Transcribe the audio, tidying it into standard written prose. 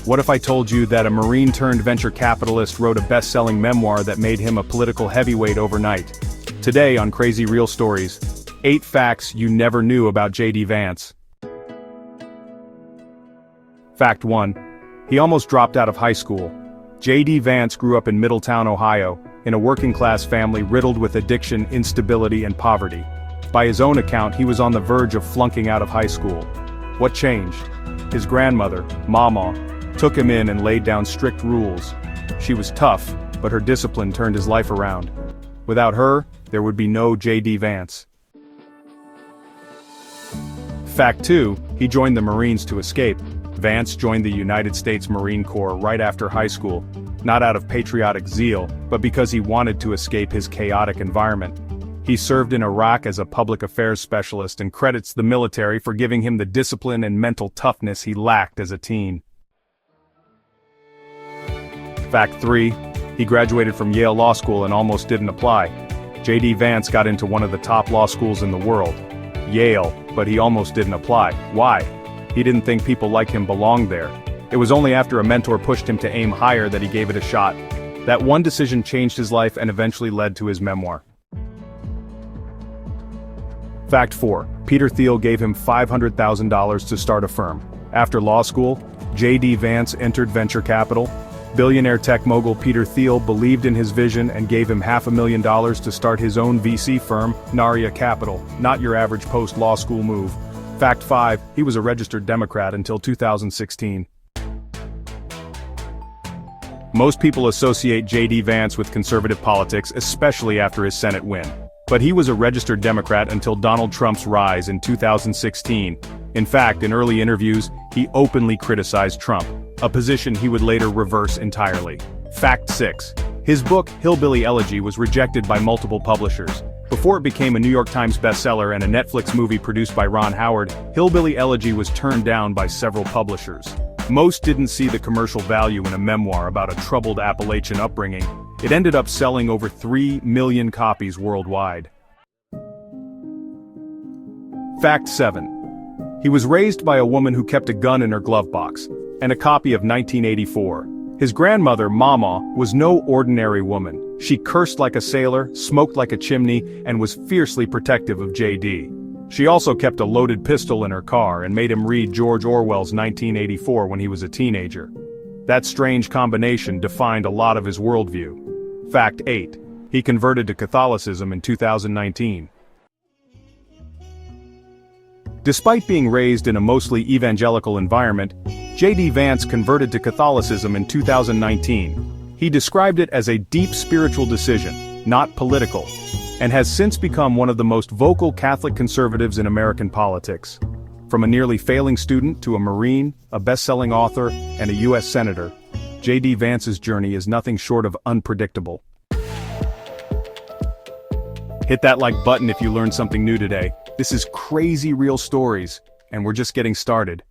What if I told you that a Marine turned venture capitalist wrote a best-selling memoir that made him a political heavyweight overnight? Today on Crazy Real Stories, 8 facts you never knew about JD Vance. Fact 1. He almost dropped out of high school. JD Vance grew up in Middletown, Ohio, in a working-class family riddled with addiction, instability, and poverty. By his own account, he was on the verge of flunking out of high school. What changed? His grandmother, Mamaw, took him in and laid down strict rules. She was tough, but her discipline turned his life around. Without her, there would be no JD Vance. Fact 2. He joined the Marines to escape. Vance joined the United States Marine Corps right after high school, not out of patriotic zeal, but because he wanted to escape his chaotic environment. He served in Iraq as a public affairs specialist and credits the military for giving him the discipline and mental toughness he lacked as a teen. Fact 3. He graduated from Yale Law School and almost didn't apply. JD Vance got into one of the top law schools in the world, Yale, but he almost didn't apply. Why? He didn't think people like him belonged there. It was only after a mentor pushed him to aim higher that he gave it a shot. That one decision changed his life and eventually led to his memoir. Fact 4. Peter Thiel gave him $500,000 to start a firm. After law school, JD Vance entered venture capital. Billionaire tech mogul Peter Thiel believed in his vision and gave him $500,000 to start his own VC firm, Naria Capital. Not your average post-law school move. Fact 5. He was a registered Democrat until 2016. Most people associate JD Vance with conservative politics, especially after his Senate win. But he was a registered Democrat until Donald Trump's rise in 2016. In fact, in early interviews, he openly criticized Trump, a position he would later reverse entirely. Fact 6. His book, Hillbilly Elegy, was rejected by multiple publishers. Before it became a New York Times bestseller and a Netflix movie produced by Ron Howard, Hillbilly Elegy was turned down by several publishers. Most didn't see the commercial value in a memoir about a troubled Appalachian upbringing. It ended up selling over 3 million copies worldwide. Fact 7. He was raised by a woman who kept a gun in her glove box, and a copy of 1984. His grandmother, Mamaw, was no ordinary woman. She cursed like a sailor, smoked like a chimney, and was fiercely protective of JD. She also kept a loaded pistol in her car and made him read George Orwell's 1984 when he was a teenager. That strange combination defined a lot of his worldview. Fact 8. He converted to Catholicism in 2019. Despite being raised in a mostly evangelical environment, JD Vance converted to Catholicism in 2019. He described it as a deep spiritual decision, not political, and has since become one of the most vocal Catholic conservatives in American politics. From a nearly failing student to a Marine, a best-selling author, and a U.S. Senator, JD Vance's journey is nothing short of unpredictable. Hit that like button if you learned something new today. This is Crazy Real Stories, and we're just getting started.